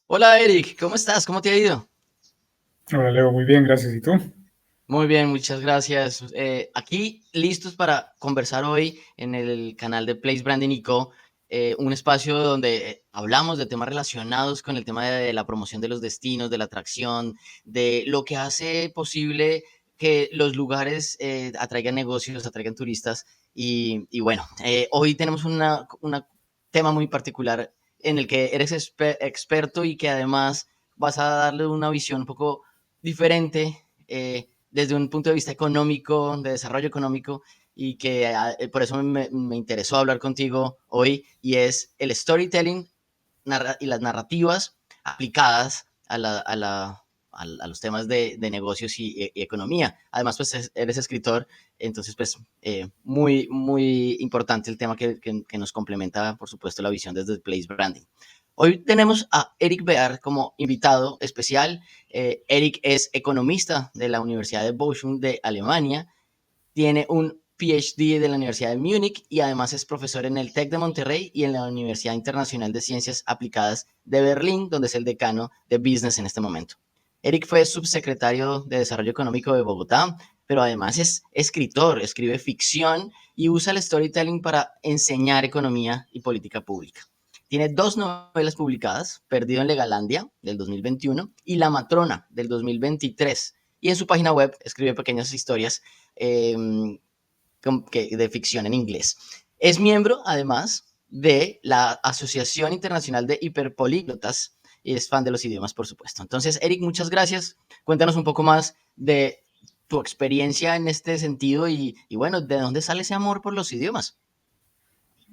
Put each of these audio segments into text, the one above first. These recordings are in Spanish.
Hola Eric, ¿cómo estás? ¿Cómo te ha ido? Hola Leo, muy bien, gracias. ¿Y tú? Muy bien, muchas gracias. Aquí listos para conversar hoy en el canal de Place Branding y Co. Un espacio donde hablamos de temas relacionados con el tema de la promoción de los destinos, de la atracción, de lo que hace posible que los lugares atraigan negocios, atraigan turistas. Y bueno, hoy tenemos un tema muy particular en el que eres experto y que además vas a darle una visión un poco diferente. Desde un punto de vista económico, de desarrollo económico, y que por eso me interesó hablar contigo hoy, y es el storytelling y las narrativas aplicadas a los temas de negocios y economía. Además, pues eres escritor, entonces, pues, muy, muy importante el tema que nos complementa, por supuesto, la visión desde el Place Branding. Hoy tenemos a Eric Bear como invitado especial. Eric es economista de la Universidad de Bochum de Alemania, tiene un PhD de la Universidad de Múnich y además es profesor en el TEC de Monterrey y en la Universidad Internacional de Ciencias Aplicadas de Berlín, donde es el decano de Business en este momento. Eric fue subsecretario de Desarrollo Económico de Bogotá, pero además es escritor, escribe ficción y usa el storytelling para enseñar economía y política pública. Tiene dos novelas publicadas, Perdido en Legalandia, del 2021, y La Matrona, del 2023. Y en su página web escribe pequeñas historias eh, de ficción en inglés. Es miembro, además, de la Asociación Internacional de Hiperpolíglotas y es fan de los idiomas, por supuesto. Entonces, Eric, muchas gracias. Cuéntanos un poco más de tu experiencia en este sentido y bueno, ¿de dónde sale ese amor por los idiomas?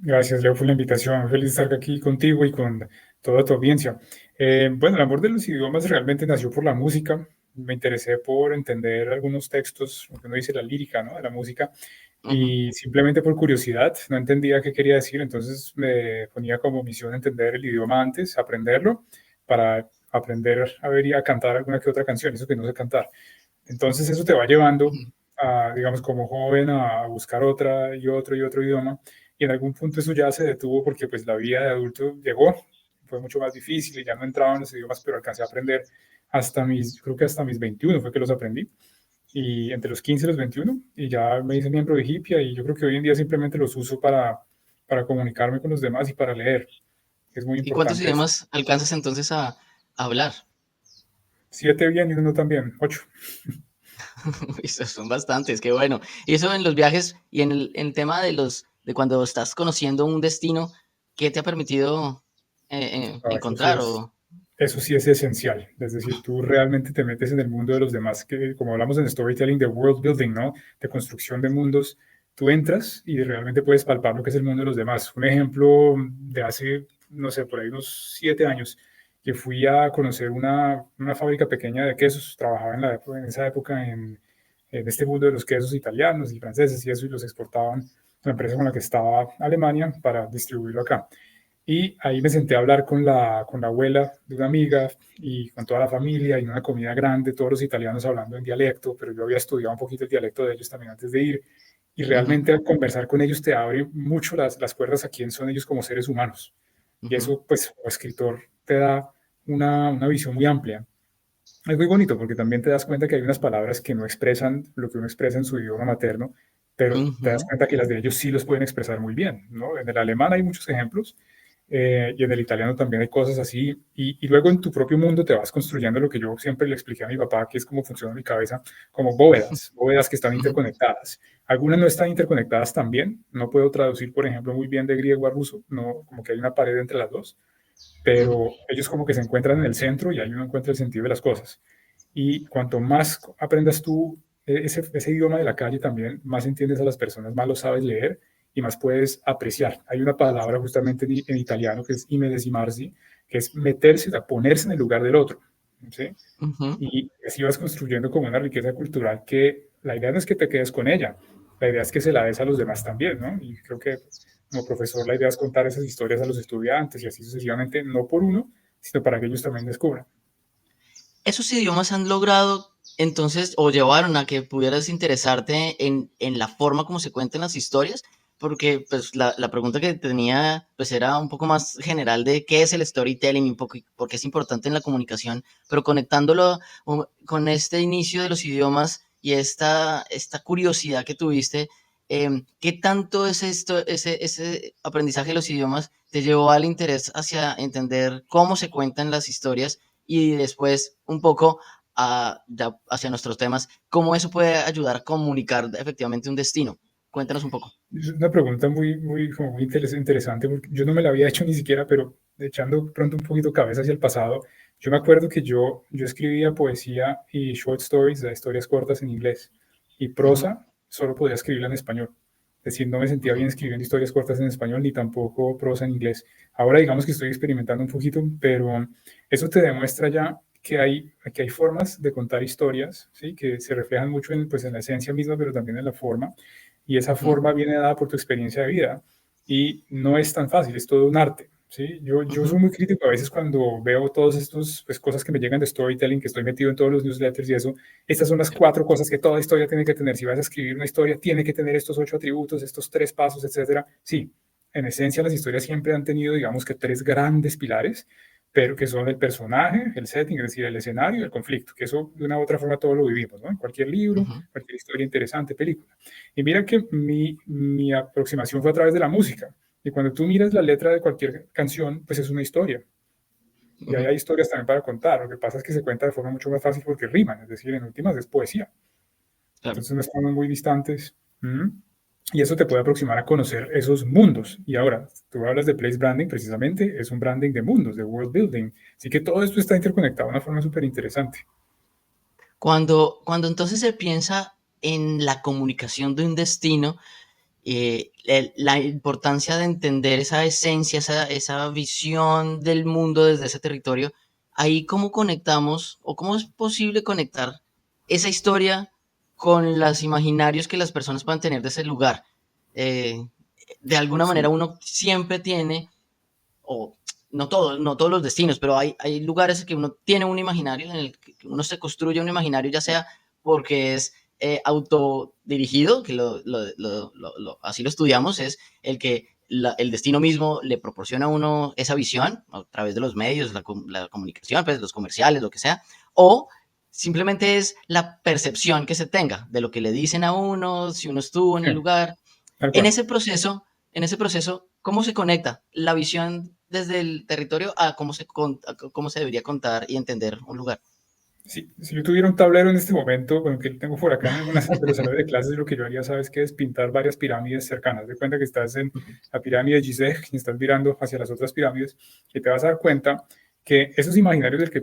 Gracias Leo por la invitación. Feliz de estar aquí contigo y con toda tu audiencia. Bueno, el amor de los idiomas realmente nació por la música. Me interesé por entender algunos textos, lo que uno dice la lírica, ¿no? De la música, Uh -huh. y simplemente por curiosidad, no entendía qué quería decir, entonces me ponía como misión entender el idioma antes, aprenderlo, para aprender a ver y a cantar alguna que otra canción, eso que no sé cantar. Entonces eso te va llevando, a, digamos, como joven a buscar otra y otro idioma. Y en algún punto eso ya se detuvo porque pues la vida de adulto llegó, fue mucho más difícil y ya no entraba en los idiomas, pero alcancé a aprender hasta mis, creo que hasta mis 21 fue que los aprendí. Y entre los 15 y los 21, y ya me hice miembro de Hipia y yo creo que hoy en día simplemente los uso para comunicarme con los demás y para leer. Es muy ¿Y cuántos importante eso. idiomas alcanzas entonces a hablar? 7 bien y uno también, 8. Esos son bastantes, qué bueno. Y eso en los viajes y en el tema de de cuando estás conociendo un destino, ¿qué te ha permitido Eso sí encontrar? es, eso sí es esencial. Es decir, tú realmente te metes en el mundo de los demás, que como hablamos en storytelling de world building, ¿no? De construcción de mundos, tú entras y realmente puedes palpar lo que es el mundo de los demás. Un ejemplo de hace, no sé, por ahí unos 7 años, que fui a conocer una fábrica pequeña de quesos. Trabajaba en esa época en este mundo de los quesos italianos y franceses y eso, y los exportaban la empresa con la que estaba Alemania para distribuirlo acá. Y ahí me senté a hablar con la abuela de una amiga y con toda la familia y una comida grande, todos los italianos hablando en dialecto, pero yo había estudiado un poquito el dialecto de ellos también antes de ir. Y Ujú, realmente al conversar con ellos te abre mucho las puertas a quién son ellos como seres humanos. Y ujú. eso, pues, como escritor, te da una visión muy amplia. Es muy bonito porque también te das cuenta que hay unas palabras que no expresan lo que uno expresa en su idioma materno, pero te das Ujú. cuenta que las de ellos sí los pueden expresar muy bien, ¿no? En el alemán hay muchos ejemplos, y en el italiano también hay cosas así, y luego en tu propio mundo te vas construyendo lo que yo siempre le expliqué a mi papá, que es cómo funciona mi cabeza, como bóvedas, bóvedas que están Ujú. interconectadas. Algunas no están interconectadas también, no puedo traducir, por ejemplo, muy bien de griego a ruso, no, como que hay una pared entre las dos, Ujú. pero ellos como que se encuentran en el centro y ahí uno encuentra el sentido de las cosas. Y cuanto más aprendas tú ese idioma de la calle también, más entiendes a las personas, más lo sabes leer y más puedes apreciar. Hay una palabra justamente en italiano que es imedesimarsi, que es meterse, a ponerse en el lugar del otro. ¿Sí? Ujú. Y así vas construyendo como una riqueza cultural que la idea no es que te quedes con ella, la idea es que se la des a los demás también, ¿no? Y creo que como profesor la idea es contar esas historias a los estudiantes y así sucesivamente, no por uno, sino para que ellos también descubran. ¿Esos idiomas han logrado entonces o llevaron a que pudieras interesarte en la forma como se cuentan las historias? porque pues la pregunta que tenía pues era un poco más general de qué es el storytelling y un poco por qué es importante en la comunicación, pero conectándolo con este inicio de los idiomas y esta curiosidad que tuviste, ¿qué tanto es esto, ese aprendizaje de los idiomas te llevó al interés hacia entender cómo se cuentan las historias y después un poco ya hacia nuestros temas, cómo eso puede ayudar a comunicar efectivamente un destino? Cuéntanos un poco. Es una pregunta como muy interesante, porque yo no me la había hecho ni siquiera, pero echando pronto un poquito cabeza hacia el pasado, yo me acuerdo que yo escribía poesía y short stories, historias cortas en inglés, y Ujú, prosa solo podía escribirla en español. Es decir, no me sentía ujú, bien escribiendo historias cortas en español, ni tampoco prosa en inglés. Ahora digamos que estoy experimentando un poquito, pero eso te demuestra ya que hay formas de contar historias, ¿sí? Que se reflejan mucho en, pues, en la esencia misma, pero también en la forma, y esa ujú, forma viene dada por tu experiencia de vida y no es tan fácil, es todo un arte. ¿Sí? Yo ujú, soy muy crítico a veces cuando veo todas estas pues, cosas que me llegan de storytelling, que estoy metido en todos los newsletters y eso. Estas son las sí, 4 cosas que toda historia tiene que tener. Si vas a escribir una historia, tiene que tener estos 8 atributos, estos 3 pasos, etcétera. Sí, en esencia las historias siempre han tenido, digamos que 3 grandes pilares, pero que son el personaje, el setting, es decir, el escenario y el conflicto, que eso de una u otra forma todo lo vivimos, ¿no? En cualquier libro, ujú, cualquier historia interesante, película. Y mira que mi aproximación fue a través de la música. Y cuando tú miras la letra de cualquier canción, pues es una historia. Y ahí ujú, hay historias también para contar. Lo que pasa es que se cuenta de forma mucho más fácil porque riman, es decir, en últimas es poesía. claro. Entonces no estamos muy distantes. Y eso te puede aproximar a conocer esos mundos. Y ahora, tú hablas de place branding, precisamente es un branding de mundos, de world building. Así que todo esto está interconectado de una forma súper interesante. Cuando entonces se piensa en la comunicación de un destino, la importancia de entender esa esencia, esa visión del mundo desde ese territorio, ahí cómo conectamos o cómo es posible conectar esa historia con los imaginarios que las personas puedan tener de ese lugar. Eh, de alguna manera Sí, uno siempre tiene o no todos los destinos, pero hay lugares que uno tiene un imaginario, en el que uno se construye un imaginario, ya sea porque es autodirigido, que así lo estudiamos, es el que el destino mismo le proporciona a uno esa visión a través de los medios, la comunicación, pues, los comerciales, lo que sea, o simplemente es la percepción que se tenga de lo que le dicen a uno, si uno estuvo en sí, el lugar, tal en cual. ese proceso, en ese proceso, ¿cómo se conecta la visión desde el territorio a a cómo se debería contar y entender un lugar? Si yo tuviera un tablero en este momento, bueno, que lo tengo por acá en algunas de los salones de clases, lo que yo haría, ¿sabes qué? Es pintar varias pirámides cercanas. De cuenta que estás en la pirámide de Gizeh y estás mirando hacia las otras pirámides y te vas a dar cuenta que esos imaginarios los que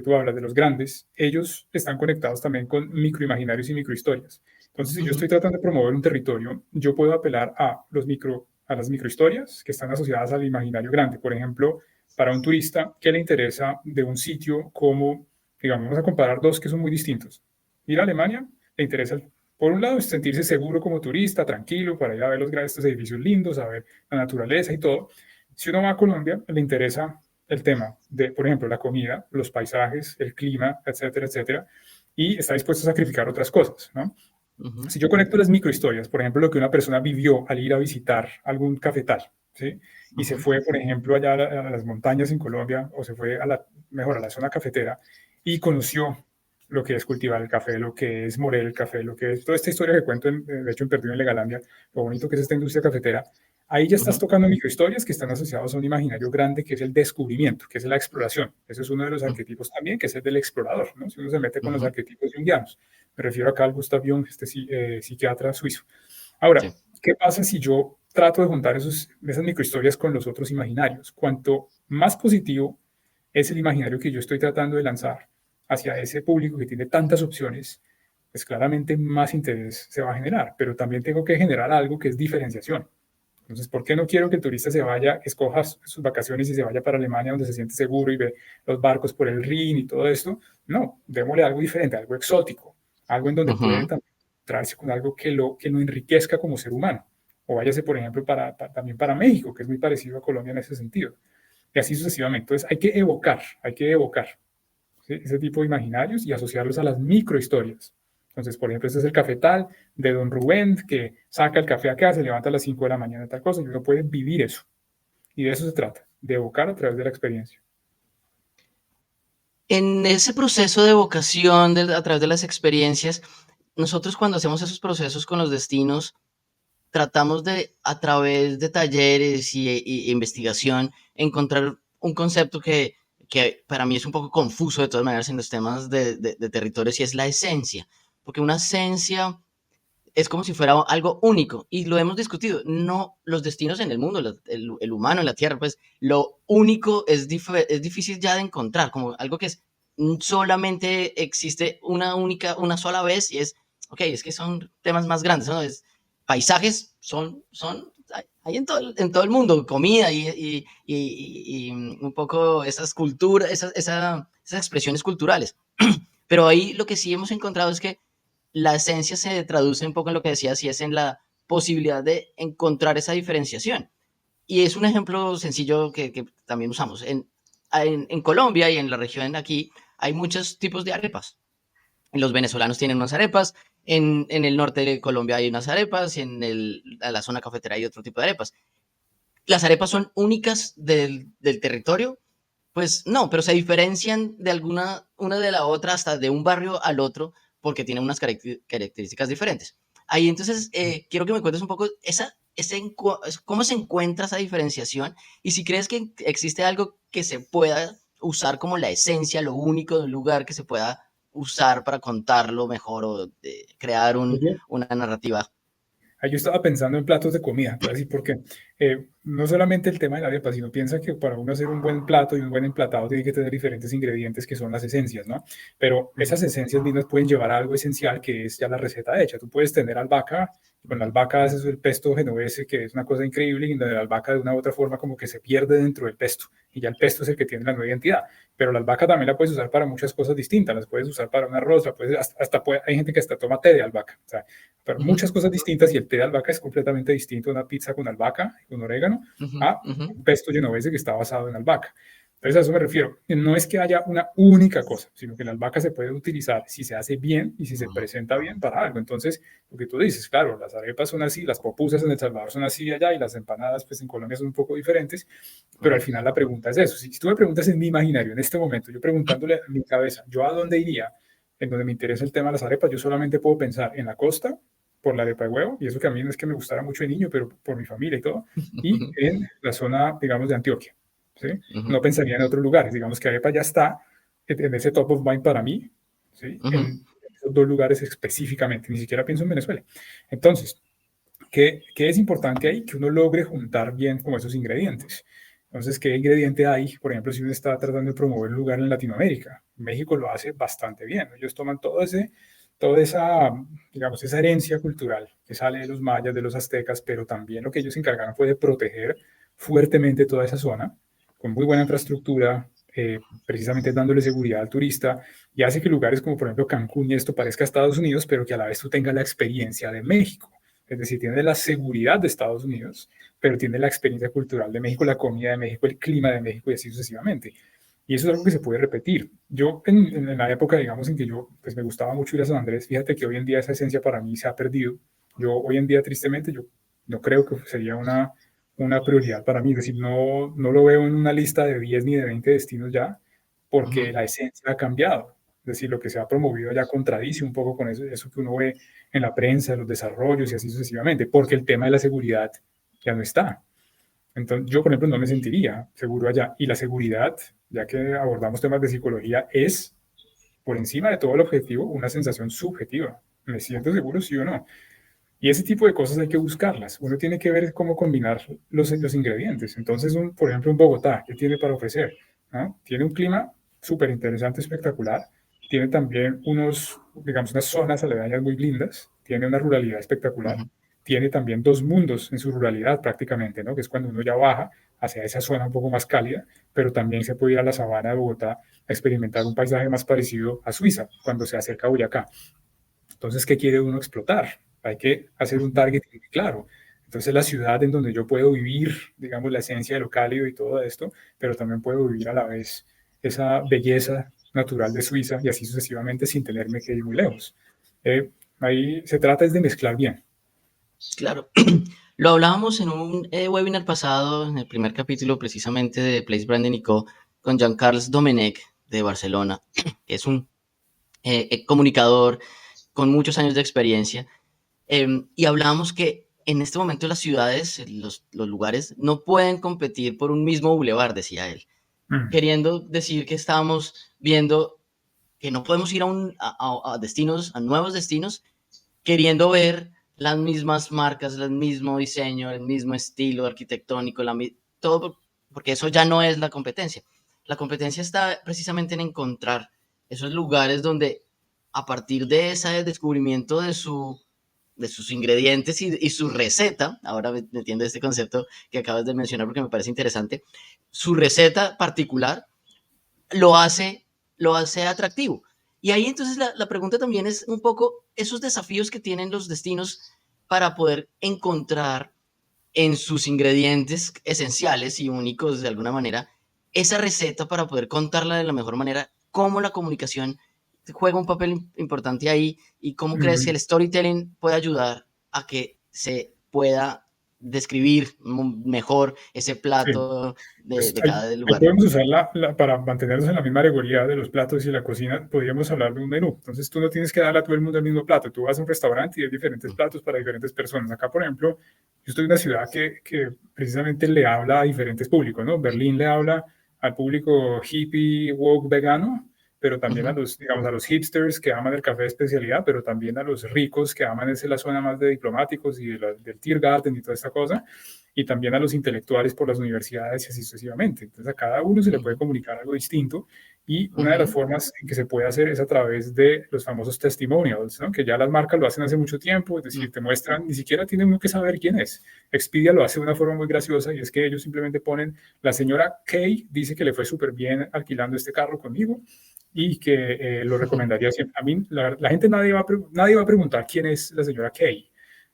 tú hablas, de los grandes, ellos están conectados también con microimaginarios y microhistorias. Entonces, si yo Ujú, estoy tratando de promover un territorio, yo puedo apelar a las microhistorias que están asociadas al imaginario grande. Por ejemplo, para un turista, ¿qué le interesa de un sitio como, digamos, vamos a comparar dos que son muy distintos? Ir a Alemania, le interesa, por un lado, sentirse seguro como turista, tranquilo, para ir a ver estos edificios lindos, a ver la naturaleza y todo. Si uno va a Colombia, le interesa el tema de, por ejemplo, la comida, los paisajes, el clima, etcétera, etcétera, y está dispuesto a sacrificar otras cosas, ¿no? ujú, Si yo conecto las microhistorias, por ejemplo, lo que una persona vivió al ir a visitar algún cafetal, ¿sí? Y se ujú, fue, por ejemplo, allá a las montañas en Colombia, o se fue mejor, a la zona cafetera, y conoció lo que es cultivar el café, lo que es moler el café, lo que es toda esta historia que cuento, de hecho, en Perdido en Legalandia, lo bonito que es esta industria cafetera. Ahí ya estás ujú, tocando microhistorias que están asociadas a un imaginario grande que es el descubrimiento, que es la exploración. Ese es uno de los arquetipos también, que es el del explorador, ¿no? Si uno se mete con los ujú, arquetipos junguianos. Me refiero acá al Gustav Jung, este psiquiatra suizo. Ahora, sí, ¿qué pasa si yo trato de juntar esas microhistorias con los otros imaginarios? Cuanto más positivo es el imaginario que yo estoy tratando de lanzar hacia ese público que tiene tantas opciones, pues claramente más interés se va a generar, pero también tengo que generar algo que es diferenciación. Entonces, ¿por qué no quiero que el turista se vaya, escoja sus vacaciones y se vaya para Alemania donde se siente seguro y ve los barcos por el Rin y todo esto? No, démosle algo diferente, algo exótico, algo en donde puede ujú, también encontrarse con algo que lo enriquezca como ser humano. O váyase, por ejemplo, también para México, que es muy parecido a Colombia en ese sentido. Y así sucesivamente. Entonces, hay que evocar, ¿sí? Ese tipo de imaginarios y asociarlos a las microhistorias. Entonces, por ejemplo, este es el cafetal de don Rubén, que saca el café acá, se levanta a las 5 de la mañana, tal cosa, y uno puede vivir eso. Y de eso se trata, de evocar a través de la experiencia. En ese proceso de vocación, a través de las experiencias, nosotros cuando hacemos esos procesos con los destinos, tratamos de, a través de talleres y investigación, encontrar un concepto que para mí es un poco confuso de todas maneras en los temas de territorios y es la esencia. Porque una esencia es como si fuera algo único y lo hemos discutido. No, los destinos en el mundo, el humano en la Tierra, pues lo único es difícil ya de encontrar, como algo que es solamente existe una única, una sola vez y es, ok, es que son temas más grandes, ¿no? Es, paisajes son hay en todo el mundo, comida y un poco esas culturas, esas expresiones culturales. Pero ahí lo que sí hemos encontrado es que la esencia se traduce un poco en lo que decías y es en la posibilidad de encontrar esa diferenciación. Y es un ejemplo sencillo que también usamos. En Colombia y en la región de aquí hay muchos tipos de arepas. Los venezolanos tienen unas arepas, en el norte de Colombia hay unas arepas y la zona cafetera hay otro tipo de arepas. ¿Las arepas son únicas del territorio? Pues no, pero se diferencian de una de la otra hasta de un barrio al otro porque tienen unas características diferentes. Ahí entonces quiero que me cuentes un poco cómo se encuentra esa diferenciación y si crees que existe algo que se pueda usar como la esencia, lo único de un lugar que se pueda usar para contarlo mejor o crear Oye, una narrativa. yo estaba pensando en platos de comida, te voy a decir por qué. No solamente el tema de la arepa, sino piensa que para uno hacer un buen plato y un buen emplatado tiene que tener diferentes ingredientes que son las esencias, ¿no? Pero Uh -huh, esas esencias mismas pueden llevar a algo esencial que es ya la receta hecha. Tú puedes tener albahaca, y con la albahaca haces el pesto genovese, que es una cosa increíble, y donde la albahaca de una u otra forma como que se pierde dentro del pesto, y ya el pesto es el que tiene la nueva identidad. Pero la albahaca también la puedes usar para muchas cosas distintas, las puedes usar para un arroz, hay gente que hasta toma té de albahaca, o sea, pero uh -huh, muchas cosas distintas y el té de albahaca es completamente distinto a una pizza con albahaca, con orégano, uh -huh, a uh -huh. un pesto genovese que está basado en albahaca. Entonces a eso me refiero. No es que haya una única cosa, sino que la albahaca se puede utilizar si se hace bien y si se presenta bien para algo. Entonces, lo que tú dices, claro, las arepas son así, las pupusas en El Salvador son así allá y las empanadas pues en Colombia son un poco diferentes, pero al final la pregunta es eso. Si tú me preguntas en mi imaginario, en este momento, yo preguntándole en mi cabeza, ¿yo a dónde iría? En donde me interesa el tema de las arepas, yo solamente puedo pensar en la costa por la arepa de huevo, y eso que a mí no es que me gustara mucho de niño, pero por mi familia y todo, y en la zona, digamos, de Antioquia. ¿Sí? Uh -huh, No pensaría en otros lugares. Digamos que arepa ya está en ese top of mind para mí, ¿sí? uh -huh. En esos dos lugares específicamente, ni siquiera pienso en Venezuela. Entonces, ¿qué es importante ahí? Que uno logre juntar bien como esos ingredientes. Entonces, ¿qué ingrediente hay? Por ejemplo, si uno está tratando de promover un lugar en Latinoamérica, México lo hace bastante bien. Ellos toman toda esa, digamos, esa herencia cultural que sale de los mayas, de los aztecas, pero también lo que ellos se encargaron fue de proteger fuertemente toda esa zona, con muy buena infraestructura, precisamente dándole seguridad al turista, y hace que lugares como, por ejemplo, Cancún y esto parezca Estados Unidos, pero que a la vez tú tengas la experiencia de México. Es decir, tiene la seguridad de Estados Unidos, pero tiene la experiencia cultural de México, la comida de México, el clima de México y así sucesivamente. Y eso es algo que se puede repetir. Yo, en la época, digamos, en que yo pues, me gustaba mucho ir a San Andrés, fíjate que hoy en día esa esencia para mí se ha perdido. Yo, hoy en día, tristemente, yo no creo que sería una prioridad para mí. Es decir, no lo veo en una lista de 10 ni de 20 destinos ya, Uh -huh. porque la esencia ha cambiado. Es decir, lo que se ha promovido ya contradice un poco con eso que uno ve en la prensa, los desarrollos y así sucesivamente, porque el tema de la seguridad ya no está. Entonces, yo, por ejemplo, no me sentiría seguro allá. Y la seguridad, ya que abordamos temas de psicología, es, por encima de todo el objetivo, una sensación subjetiva. ¿Me siento seguro, sí o no? Y ese tipo de cosas hay que buscarlas. Uno tiene que ver cómo combinar los ingredientes. Entonces, por ejemplo, en Bogotá, ¿qué tiene para ofrecer? ¿No? Tiene un clima súper interesante, espectacular. Tiene también digamos, unas zonas aledañas muy lindas. Tiene una ruralidad Uh espectacular. -huh. Tiene también dos mundos en su ruralidad prácticamente, ¿no? Que es cuando uno ya baja hacia esa zona un poco más cálida, pero también se puede ir a la sabana de Bogotá a experimentar un paisaje más parecido a Suiza cuando se acerca a Boyacá. Entonces, ¿qué quiere uno explotar? Hay que hacer un target claro. Entonces, la ciudad en donde yo puedo vivir, digamos, la esencia de lo cálido y todo esto, pero también puedo vivir a la vez esa belleza natural de Suiza y así sucesivamente sin tenerme que ir muy lejos. Ahí se trata es de mezclar bien. Claro. Lo hablábamos en un webinar pasado, en el primer capítulo precisamente de Place Branding Co., con Jean-Carles Domenech de Barcelona, que es un comunicador con muchos años de experiencia. Y hablábamos que en este momento las ciudades, los lugares, no pueden competir por un mismo bulevar, decía él, Mm. queriendo decir que estábamos viendo que no podemos ir a destinos, a nuevos destinos, queriendo ver las mismas marcas, el mismo diseño, el mismo estilo arquitectónico, todo, porque eso ya no es la competencia. La competencia está precisamente en encontrar esos lugares donde a partir de ese descubrimiento de sus ingredientes y su receta, ahora me entiendo este concepto que acabas de mencionar porque me parece interesante, su receta particular lo hace, lo hace atractivo. Y ahí entonces la pregunta también es un poco esos desafíos que tienen los destinos para poder encontrar en sus ingredientes esenciales y únicos de alguna manera esa receta para poder contarla de la mejor manera, cómo la comunicación juega un papel importante ahí y cómo crees que Mm. el storytelling puede ayudar a que se pueda describir mejor ese Sí. plato Pues de ahí, cada ahí lugar. podemos usar para mantenernos en la misma regularidad de los platos y la cocina, podríamos hablar de un menú. Entonces tú no tienes que darle a todo el mundo el mismo plato. Tú vas a un restaurante y hay diferentes platos para diferentes personas. Acá, por ejemplo, yo estoy en una ciudad que precisamente le habla a diferentes públicos, ¿no? Berlín le habla al público hippie, woke, vegano, pero Uh también a -huh. los, digamos, a los hipsters que aman el café de especialidad, pero también a los ricos que aman esa la zona más de diplomáticos y del Tiergarten y toda esta cosa, y también a los intelectuales por las universidades y así sucesivamente. Entonces a cada uno se le puede comunicar algo distinto y Uh una de las -huh. formas en que se puede hacer es a través de los famosos testimonials, ¿no? Que ya las marcas lo hacen hace mucho tiempo, es decir, te muestran, ni siquiera tiene uno que saber quién es. Expedia lo hace de una forma muy graciosa y es que ellos simplemente ponen, la señora Kay dice que le fue súper bien alquilando este carro conmigo y que lo recomendaría siempre. A mí, la gente nadie va a preguntar quién es la señora Kay, Uh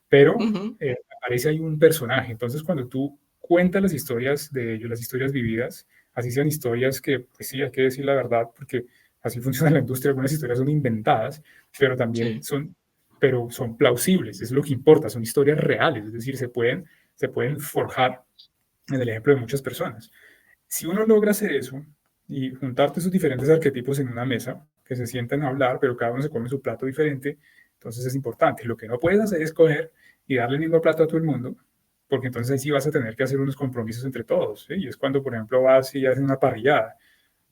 pero -huh. aparece ahí un personaje. Entonces, cuando tú cuentas las historias de ellos, las historias vividas, así sean historias que, pues sí, hay que decir la verdad, porque así funciona la industria, algunas historias son inventadas, pero también Sí. son plausibles, es lo que importa, son historias reales, es decir, se pueden forjar en el ejemplo de muchas personas. Si uno logra hacer eso y juntarte esos diferentes arquetipos en una mesa, que se sientan a hablar, pero cada uno se come su plato diferente, entonces es importante. Lo que no puedes hacer es coger y darle el mismo plato a todo el mundo, porque entonces ahí sí vas a tener que hacer unos compromisos entre todos. ¿Sí? Y es cuando, por ejemplo, vas y haces una parrillada.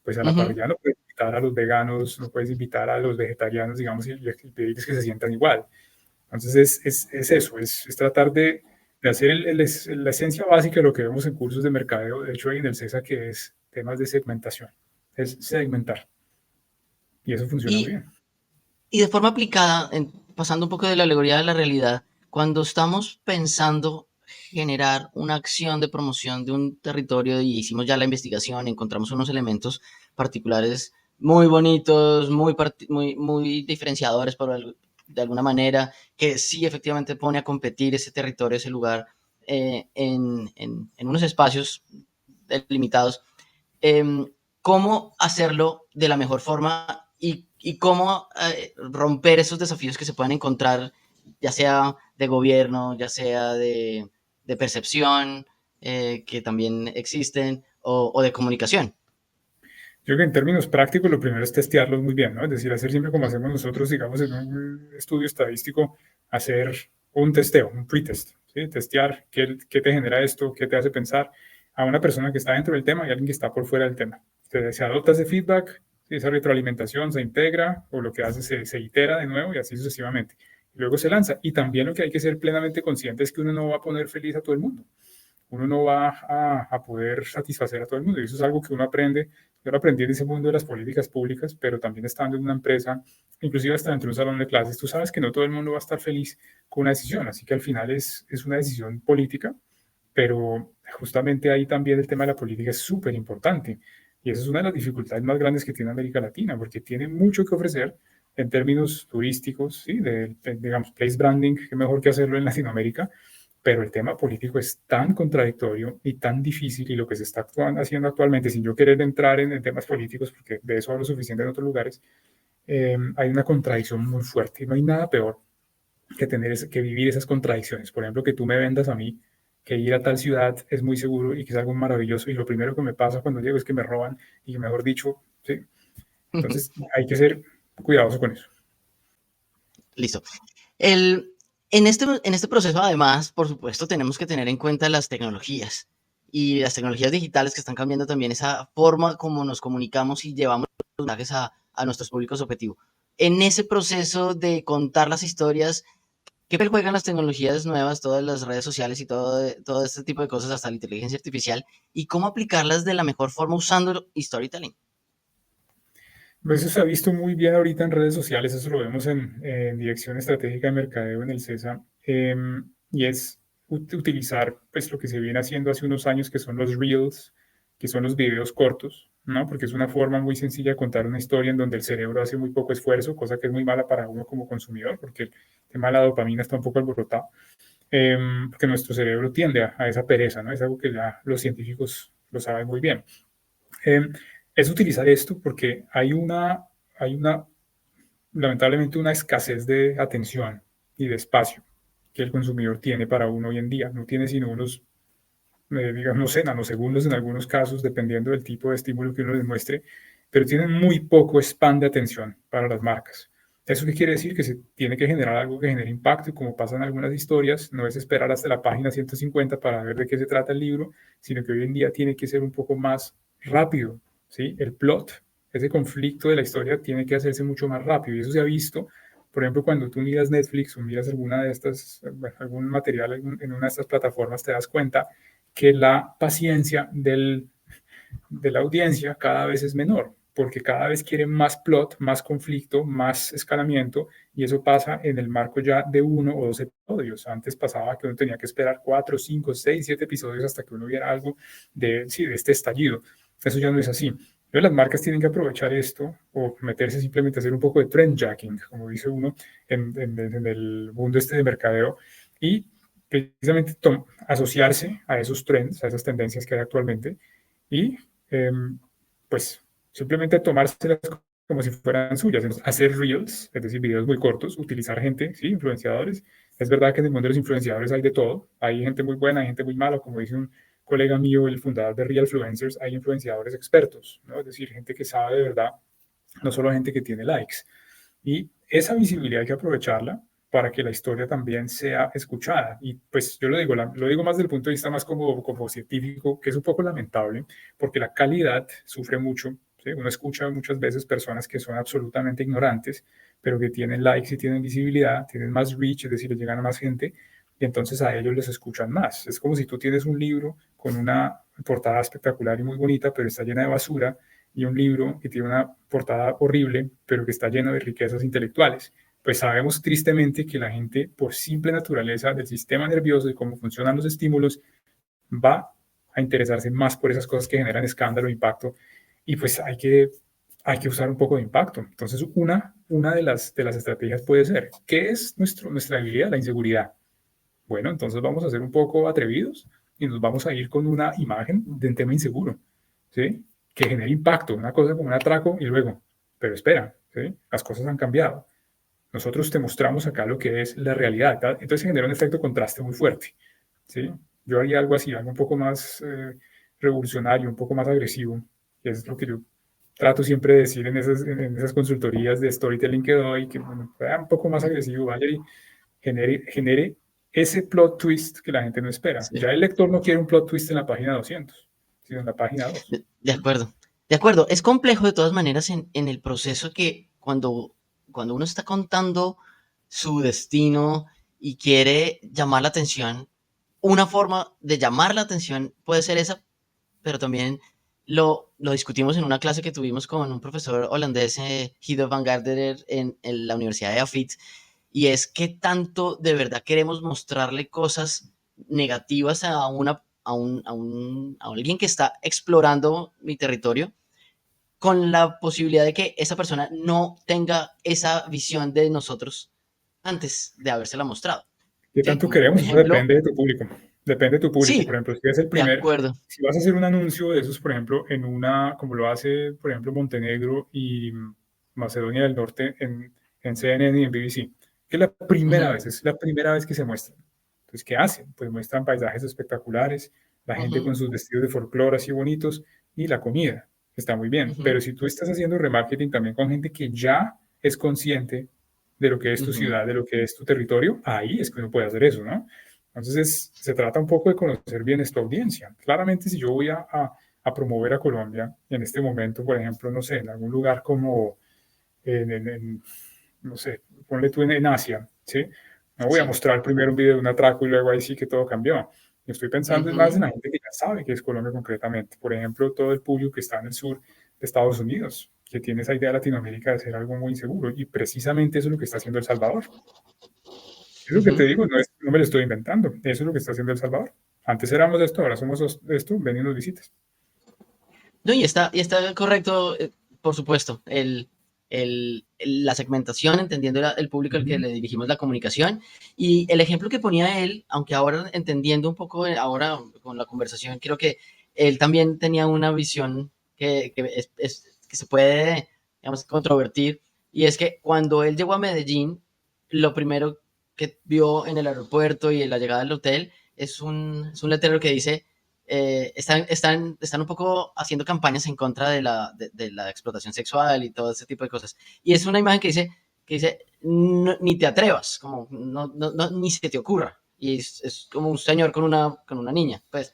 Pues a Uh la -huh. parrillada no puedes invitar a los veganos, no puedes invitar a los vegetarianos, digamos, y pedirles que se sientan igual. Entonces es eso, es tratar de hacer la esencia básica de lo que vemos en cursos de mercadeo, de hecho hay en el CESA, que es temas de segmentación, es segmentar, y eso funciona muy Y, bien. y de forma aplicada, pasando un poco de la alegoría a la realidad, cuando estamos pensando generar una acción de promoción de un territorio y hicimos ya la investigación, encontramos unos elementos particulares muy bonitos, muy diferenciadores de alguna manera, que sí efectivamente pone a competir ese territorio, ese lugar, en unos espacios delimitados. Cómo hacerlo de la mejor forma y cómo romper esos desafíos que se pueden encontrar, ya sea de gobierno, ya sea de percepción, que también existen, o de comunicación. Yo creo que en términos prácticos lo primero es testearlos muy bien, ¿no? Es decir, hacer siempre como hacemos nosotros, digamos, en un estudio estadístico, hacer un testeo, un pretest, ¿sí? Testear qué te genera esto, qué te hace pensar a una persona que está dentro del tema y a alguien que está por fuera del tema. Se adopta ese feedback, ¿sí? Esa retroalimentación se integra o lo que hace se itera de nuevo y así sucesivamente. Y luego se lanza. Y también lo que hay que ser plenamente consciente es que uno no va a poner feliz a todo el mundo, uno no va a poder satisfacer a todo el mundo. Y eso es algo que uno aprende. Yo lo aprendí en ese mundo de las políticas públicas, pero también estando en una empresa, inclusive hasta dentro de un salón de clases, tú sabes que no todo el mundo va a estar feliz con una decisión. Así que al final es una decisión política, pero justamente ahí también el tema de la política es súper importante. Y esa es una de las dificultades más grandes que tiene América Latina, porque tiene mucho que ofrecer en términos turísticos, ¿sí? Digamos, place branding, que mejor que hacerlo en Latinoamérica, pero el tema político es tan contradictorio y tan difícil y lo que se está haciendo actualmente, sin yo querer entrar en temas políticos, porque de eso hablo suficiente en otros lugares, hay una contradicción muy fuerte. No hay nada peor que vivir esas contradicciones. Por ejemplo, que tú me vendas a mí que ir a tal ciudad es muy seguro y que es algo maravilloso y lo primero que me pasa cuando llego es que me roban y mejor dicho, ¿sí? Entonces hay que ser cuidadoso con eso. Listo. El, en este proceso, además, por supuesto, tenemos que tener en cuenta las tecnologías y las tecnologías digitales que están cambiando también esa forma como nos comunicamos y llevamos los mensajes a nuestros públicos objetivos. En ese proceso de contar las historias, ¿qué papel juegan las tecnologías nuevas, todas las redes sociales y todo este tipo de cosas, hasta la inteligencia artificial, y cómo aplicarlas de la mejor forma usando storytelling? Eso se ha visto muy bien ahorita en redes sociales, eso lo vemos en Dirección Estratégica de Mercadeo en el CESA, y es utilizar pues, lo que se viene haciendo hace unos años, que son los Reels, que son los videos cortos, ¿no? Porque es una forma muy sencilla de contar una historia en donde el cerebro hace muy poco esfuerzo, cosa que es muy mala para uno como consumidor, porque el tema de la dopamina está un poco alborotado, porque nuestro cerebro tiende a esa pereza, ¿no? Es algo que ya los científicos lo saben muy bien. Eh, es utilizar esto porque hay una, lamentablemente, una escasez de atención y de espacio que el consumidor tiene para uno hoy en día. No tiene sino unos, digamos, no sé, nanosegundos en algunos casos, dependiendo del tipo de estímulo que uno les muestre, pero tienen muy poco span de atención para las marcas. ¿Eso qué quiere decir? Que se tiene que generar algo que genere impacto y como pasa en algunas historias, no es esperar hasta la página 150 para ver de qué se trata el libro, sino que hoy en día tiene que ser un poco más rápido, ¿sí? El plot, ese conflicto de la historia tiene que hacerse mucho más rápido y eso se ha visto, por ejemplo, cuando tú miras Netflix o miras alguna de estas, algún material en una de estas plataformas, te das cuenta que la paciencia de la audiencia cada vez es menor, porque cada vez quieren más plot, más conflicto, más escalamiento, y eso pasa en el marco ya de 1 o 2 episodios. Antes pasaba que uno tenía que esperar 4, 5, 6, 7 episodios hasta que uno viera algo sí, de este estallido. Eso ya no es así. Entonces las marcas tienen que aprovechar esto o meterse simplemente a hacer un poco de trend jacking, como dice uno en el mundo este de mercadeo, y precisamente asociarse a esos trends, a esas tendencias que hay actualmente, y pues simplemente tomárselas como si fueran suyas, hacer reels, es decir, videos muy cortos, utilizar gente, sí, influenciadores. Es verdad que en el mundo de los influenciadores hay de todo, hay gente muy buena, hay gente muy mala, como dice un colega mío, el fundador de Realfluencers, hay influenciadores expertos, ¿no? Es decir, gente que sabe de verdad, no solo gente que tiene likes. Y esa visibilidad hay que aprovecharla para que la historia también sea escuchada. Y pues yo lo digo más desde el punto de vista más como científico, que es un poco lamentable, porque la calidad sufre mucho. ¿Sí? Uno escucha muchas veces personas que son absolutamente ignorantes, pero que tienen likes y tienen visibilidad, tienen más reach, es decir, les llegan a más gente, y entonces a ellos les escuchan más. Es como si tú tienes un libro con una portada espectacular y muy bonita, pero está llena de basura, y un libro que tiene una portada horrible, pero que está lleno de riquezas intelectuales. Pues sabemos tristemente que la gente, por simple naturaleza del sistema nervioso y cómo funcionan los estímulos, va a interesarse más por esas cosas que generan escándalo, impacto, y pues hay que usar un poco de impacto. Entonces, una de las estrategias puede ser, ¿qué es nuestra debilidad? La inseguridad. Bueno, entonces vamos a ser un poco atrevidos y nos vamos a ir con una imagen de un tema inseguro, ¿sí? Que genere impacto, una cosa como un atraco y luego, pero espera, ¿sí? Las cosas han cambiado. Nosotros te mostramos acá lo que es la realidad. ¿Tá? Entonces genera un efecto contraste muy fuerte, ¿sí? Yo haría algo así, algo un poco más revolucionario, un poco más agresivo, que es lo que yo trato siempre de decir en esas consultorías de storytelling que doy, que bueno, sea un poco más agresivo, vaya y genere ese plot twist que la gente no espera. Sí. Ya el lector no quiere un plot twist en la página 200, sino en la página 2. De acuerdo, de acuerdo. Es complejo de todas maneras en el proceso que cuando uno está contando su destino y quiere llamar la atención, una forma de llamar la atención puede ser esa, pero también lo discutimos en una clase que tuvimos con un profesor holandés, Guido van Gardner, en la Universidad de Afit, y es que tanto de verdad queremos mostrarle cosas negativas a alguien que está explorando mi territorio, con la posibilidad de que esa persona no tenga esa visión de nosotros antes de habérsela mostrado. ¿Qué ¿Sí? tanto Como por queremos? Eso ejemplo, depende de tu público. Depende de tu público. Por sí, ejemplo, si es el de primer, acuerdo. si vas a hacer un anuncio de esos, por ejemplo, como lo hace, por ejemplo, Macedonia del Norte en CNN y en BBC, que es la primera vez que se muestran. Entonces, ¿qué hacen? Pues muestran paisajes espectaculares, la gente Ujú, con sus vestidos de folclore así bonitos y la comida. Está muy bien. ujú, Pero si tú estás haciendo remarketing también con gente que ya es consciente de lo que es tu ujú, ciudad, de lo que es tu territorio, ahí es que uno puede hacer eso, ¿no? Entonces, se trata un poco de conocer bien esta audiencia. Claramente, si yo voy a promover a Colombia en este momento, por ejemplo, no sé, en algún lugar como, no sé, ponle tú en Asia, ¿sí? No voy a sí. mostrar primero un video de un atraco y luego ahí sí que todo cambió. Yo estoy pensando es más Ujú, en la gente que ya sabe que es Colombia concretamente. Por ejemplo, todo el público que está en el sur de Estados Unidos, que tiene esa idea de Latinoamérica de ser algo muy inseguro. Y precisamente eso es lo que está haciendo El Salvador. Eso que te ujú. digo, no me lo estoy inventando. Eso es lo que está haciendo El Salvador. Antes éramos esto, ahora somos esto, ven y nos visitas. No, y está correcto, por supuesto, la segmentación, entendiendo el público al que Ujú. le dirigimos la comunicación. Y el ejemplo que ponía él, aunque ahora entendiendo un poco, ahora con la conversación, creo que él también tenía una visión que se puede, digamos, controvertir. Y es que cuando él llegó a Medellín, lo primero que vio en el aeropuerto y en la llegada al hotel es un letrero que dice están un poco haciendo campañas en contra de la explotación sexual y todo ese tipo de cosas. Y es una imagen que dice "No, ni te atrevas, como ni se te ocurra". Y es como un señor con una niña. Pues,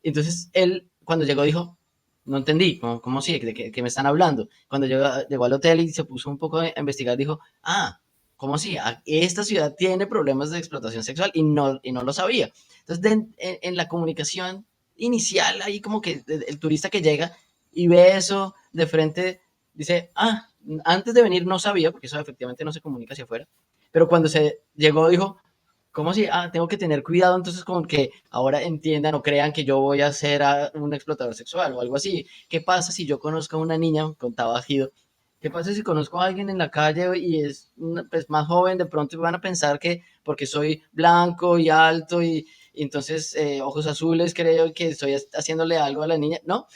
entonces él, cuando llegó, dijo, no entendí, ¿cómo sí? ¿De qué me están hablando? Cuando llegó al hotel y se puso un poco a investigar, dijo, ¿cómo sí? Esta ciudad tiene problemas de explotación sexual y no lo sabía. Entonces, en la comunicación inicial, ahí como que el turista que llega y ve eso de frente, dice, antes de venir no sabía, porque eso efectivamente no se comunica hacia afuera, pero cuando se llegó dijo, ¿cómo si? Tengo que tener cuidado entonces con que ahora entiendan o crean que yo voy a ser un explotador sexual o algo así. ¿Qué pasa si yo conozco a una niña, contaba Gido? ¿Qué pasa si conozco a alguien en la calle y es pues, más joven? De pronto van a pensar que porque soy blanco y alto y entonces ojos azules, creo que estoy haciéndole algo a la niña, ¿no?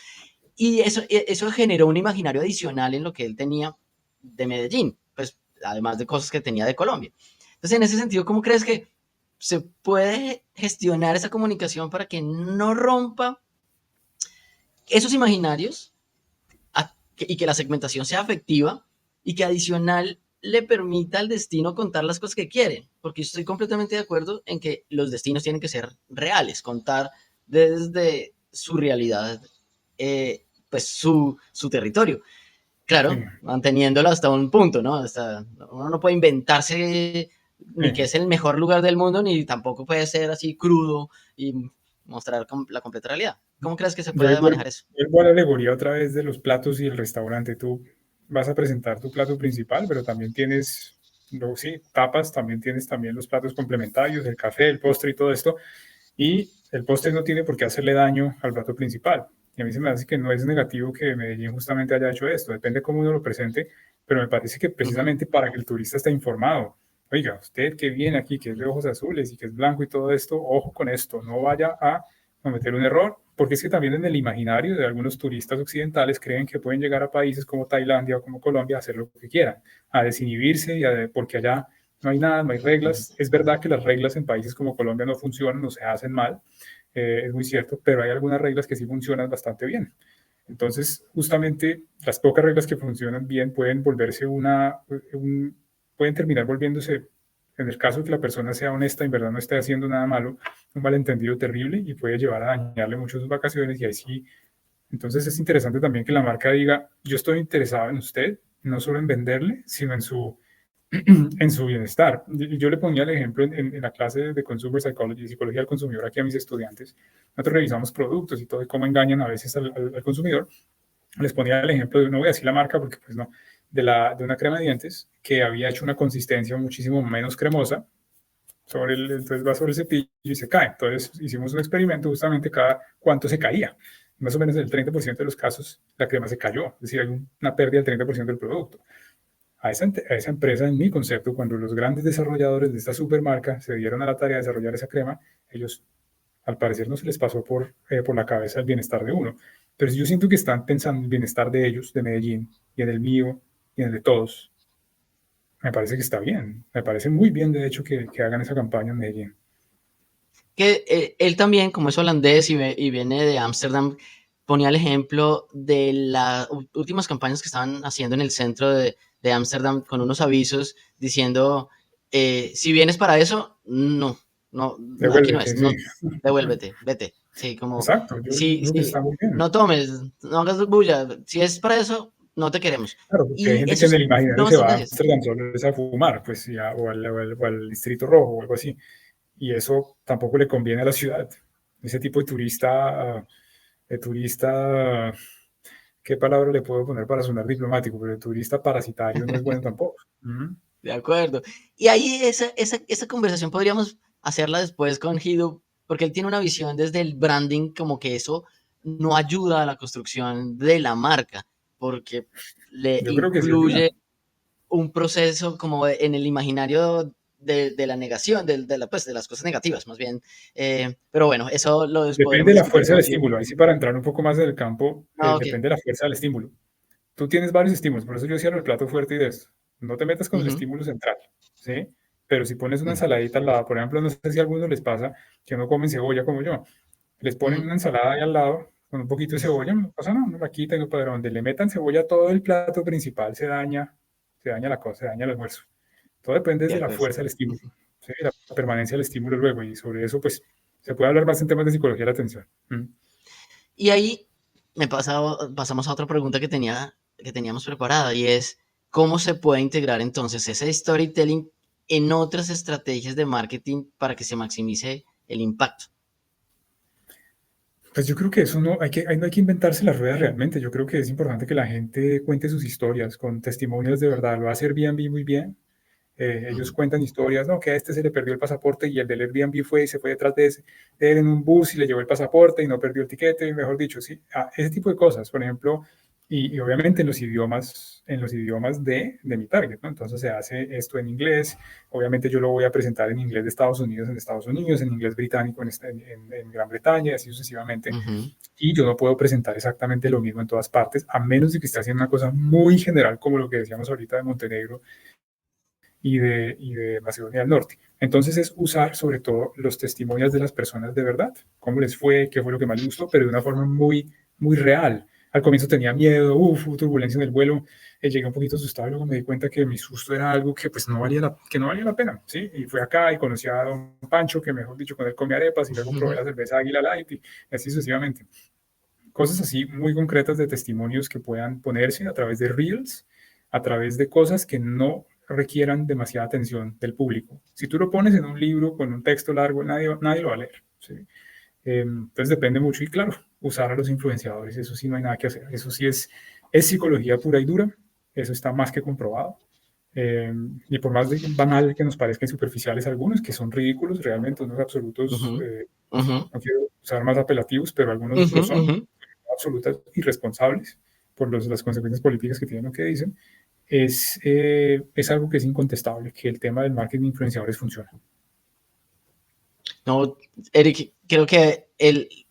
Y eso generó un imaginario adicional en lo que él tenía de Medellín, pues además de cosas que tenía de Colombia. Entonces, en ese sentido, ¿cómo crees que se puede gestionar esa comunicación para que no rompa esos imaginarios y que la segmentación sea afectiva y que adicional le permita al destino contar las cosas que quieren? Porque yo estoy completamente de acuerdo en que los destinos tienen que ser reales, contar desde su realidad, pues su territorio. Sí, Claro, manteniéndolo hasta un punto, ¿no? Uno no puede inventarse ni que sí. es el mejor lugar del mundo, ni tampoco puede ser así crudo y mostrar la completa realidad. ¿Cómo crees que se Yo ahí puede manejar eso? vuelvo a la alegoría otra vez de los platos y el restaurante. Tú vas a presentar tu plato principal, pero también tienes, no, sí, tapas, también tienes también los platos complementarios, el café, el postre y todo esto. Y el postre no tiene por qué hacerle daño al plato principal. Y a mí se me hace que no es negativo que Medellín justamente haya hecho esto. Depende cómo uno lo presente, pero me parece que Ujú, precisamente para que el turista esté informado. Oiga, usted que viene aquí, que es de ojos azules y que es blanco y todo esto, ojo con esto, no vaya a cometer un error, porque es que también en el imaginario de algunos turistas occidentales creen que pueden llegar a países como Tailandia o como Colombia a hacer lo que quieran, a desinhibirse porque allá no hay nada, no hay ujú, reglas. Es verdad que las reglas en países como Colombia no funcionan, no se hacen mal, es muy cierto, pero hay algunas reglas que sí funcionan bastante bien. Entonces, justamente las pocas reglas que funcionan bien pueden volverse pueden terminar volviéndose, en el caso de que la persona sea honesta, en verdad no esté haciendo nada malo, un malentendido terrible y puede llevar a dañarle mucho sus vacaciones y ahí sí. Entonces es interesante también que la marca diga, yo estoy interesado en usted, no solo en venderle, sino en su bienestar. Yo le ponía el ejemplo en la clase de Consumer Psychology, psicología del consumidor, aquí a mis estudiantes. Nosotros revisamos productos y todo, y cómo engañan a veces al consumidor. Les ponía el ejemplo no voy a decir la marca porque pues no, de una crema de dientes que había hecho una consistencia muchísimo menos cremosa, entonces va sobre el cepillo y se cae. Entonces hicimos un experimento justamente cada cuánto se caía. Más o menos en el 30% de los casos la crema se cayó, es decir, hay una pérdida del 30% del producto. A esa empresa, en mi concepto, cuando los grandes desarrolladores de esta supermarca se dieron a la tarea de desarrollar esa crema, ellos, al parecer, no se les pasó por la cabeza el bienestar de uno. Pero yo siento que están pensando en el bienestar de ellos, de Medellín y en el mío, y en el de todos. Me parece que está bien, me parece muy bien, de hecho, que hagan esa campaña en Medellín. Que él también, como es holandés y viene de Ámsterdam, ponía el ejemplo de las últimas campañas que estaban haciendo en el centro de Ámsterdam con unos avisos diciendo, si vienes para eso, no, no, aquí no Devuélvete, es, sí. no, devuélvete, vete. Sí, como, Exacto, yo sí, creo que está sí, muy bien. no tomes, no hagas bulla, si es para eso, no te queremos. Claro, porque hay Y gente que eso en el sirvió imaginario se va bastante a a eso. Amsterdam solo es a fumar, pues, o al Distrito Rojo o algo así. Y eso tampoco le conviene a la ciudad. Ese tipo de turista, ¿qué palabra le puedo poner para sonar diplomático? Pero el turista parasitario no es bueno tampoco. ¿Mm? De acuerdo. Y ahí esa conversación podríamos hacerla después con Hidu, porque él tiene una visión desde el branding como que eso no ayuda a la construcción de la marca, porque le Yo creo que sí ayuda. incluye un proceso como en el imaginario de la negación, pues, de las cosas negativas, más bien. Pero bueno, eso lo Depende podremos de la discutir fuerza con del Hidu. estímulo. Ahí sí, para entrar un poco más en el campo, Ah, ok. depende de la fuerza del estímulo. Tú tienes varios estímulos, por eso yo decía el plato fuerte y de esto. No te metas con el Ujú, estímulo central, ¿sí? Pero si pones una sí, ensaladita al lado, por ejemplo, no sé si a algunos les pasa que no comen cebolla como yo, les ponen ujú, una ensalada ahí al lado con un poquito de cebolla, no pasa nada, no la quitan, para donde le metan cebolla todo el plato principal se daña la cosa, se daña el almuerzo. Todo depende de de la acuerdo. fuerza del estímulo, ¿sí? La permanencia del estímulo luego, y sobre eso, pues, se puede hablar más en temas de psicología de la atención. ¿Mm? Y ahí pasamos a otra pregunta que teníamos preparada y es, ¿cómo se puede integrar entonces ese storytelling en otras estrategias de marketing para que se maximice el impacto? Pues yo creo que eso no hay que inventarse la rueda realmente. Yo creo que es importante que la gente cuente sus historias con testimonios de verdad. Lo hace Airbnb muy bien. Ellos Ujú, cuentan historias, no, que a este se le perdió el pasaporte y el del Airbnb fue y se fue detrás de él en un bus y le llevó el pasaporte y no perdió el tiquete, mejor dicho, sí. Ese tipo de cosas, por ejemplo, y obviamente en los idiomas de mi target, ¿no? Entonces se hace esto en inglés, obviamente yo lo voy a presentar en inglés de Estados Unidos, en inglés británico en Gran Bretaña, y así sucesivamente. ujú, Y yo no puedo presentar exactamente lo mismo en todas partes, a menos de que esté haciendo una cosa muy general, como lo que decíamos ahorita de Montenegro y de Macedonia del Norte. Entonces es usar sobre todo los testimonios de las personas de verdad, cómo les fue, qué fue lo que más les gustó, pero de una forma muy, muy real. Al comienzo tenía miedo, hubo turbulencia en el vuelo, llegué un poquito asustado y luego me di cuenta que mi susto era algo que pues que no valía la pena, ¿sí? Y fui acá y conocí a don Pancho, que mejor dicho, con él comí arepas y luego probé ujú. la cerveza Águila Light y así sucesivamente. Cosas así muy concretas de testimonios que puedan ponerse a través de Reels, a través de cosas que no requieran demasiada atención del público. Si tú lo pones en un libro con un texto largo, nadie lo va a leer. ¿Sí? Entonces depende mucho y claro, usar a los influenciadores, eso sí no hay nada que hacer. Eso sí es psicología pura y dura, eso está más que comprobado. Y por más banal que nos parezcan superficiales algunos, que son ridículos, realmente unos absolutos, Ujú, ujú, no quiero usar más apelativos, pero algunos ujú, lo son, ujú. absolutas irresponsables por las consecuencias políticas que tienen lo que dicen, es algo que es incontestable, que el tema del marketing de influenciadores funciona. No, Eric, creo que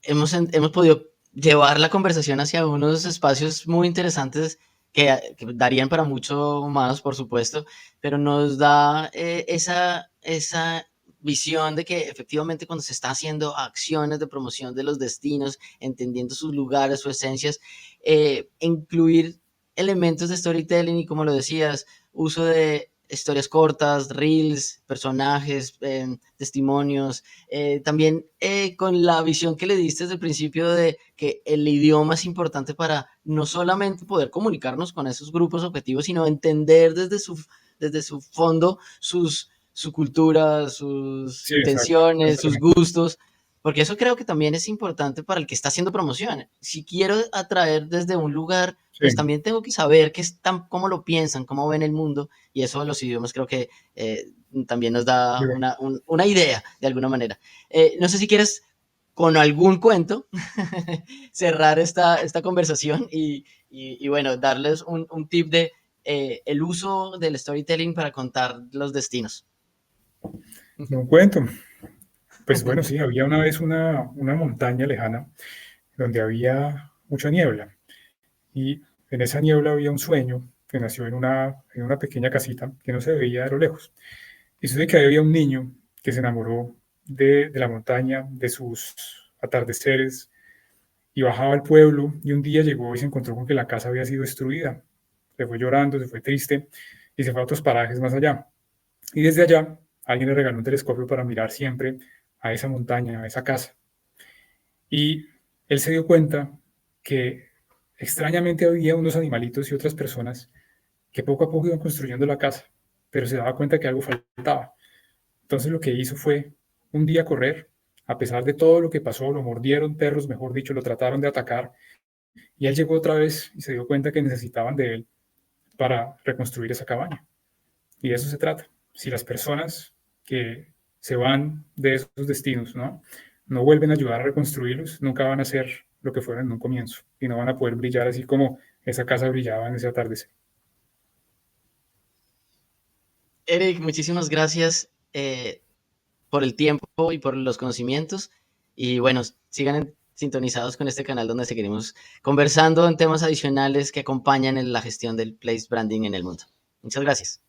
hemos podido llevar la conversación hacia unos espacios muy interesantes que darían para mucho más, por supuesto, pero nos da esa visión de que efectivamente cuando se está haciendo acciones de promoción de los destinos, entendiendo sus lugares, sus esencias, incluir elementos de storytelling y como lo decías, uso de historias cortas, reels, personajes, testimonios, también con la visión que le diste desde el principio de que el idioma es importante para no solamente poder comunicarnos con esos grupos objetivos, sino entender desde su fondo su cultura, sus Sí, exacto, intenciones, sus totalmente. gustos, porque eso creo que también es importante para el que está haciendo promoción. Si quiero atraer desde un lugar, pues Sí, también tengo que saber cómo lo piensan, cómo ven el mundo, y eso de los idiomas creo que también nos da digo, una idea de alguna manera. No sé si quieres con algún cuento cerrar esta conversación y bueno, darles un tip de el uso del storytelling para contar los destinos. no cuento. Pues bueno, sí, había una vez una montaña lejana donde había mucha niebla y en esa niebla había un sueño que nació en una pequeña casita que no se veía de lo lejos. Y sucede que había un niño que se enamoró de la montaña, de sus atardeceres, y bajaba al pueblo, y un día llegó y se encontró con que la casa había sido destruida. Se fue llorando, se fue triste, y se fue a otros parajes más allá. Y desde allá, alguien le regaló un telescopio para mirar siempre a esa montaña, a esa casa. Y él se dio cuenta que extrañamente había unos animalitos y otras personas que poco a poco iban construyendo la casa, pero se daba cuenta que algo faltaba. Entonces lo que hizo fue un día correr, a pesar de todo lo que pasó, lo mordieron perros, mejor dicho, lo trataron de atacar, y él llegó otra vez y se dio cuenta que necesitaban de él para reconstruir esa cabaña. Y de eso se trata. Si las personas que se van de esos destinos, no vuelven a ayudar a reconstruirlos, nunca van a ser lo que fueron en un comienzo y no van a poder brillar así como esa casa brillaba en ese atardecer. Eric, muchísimas gracias por el tiempo y por los conocimientos. Y bueno, sigan sintonizados con este canal donde seguiremos conversando en temas adicionales que acompañan en la gestión del place branding en el mundo. Muchas gracias.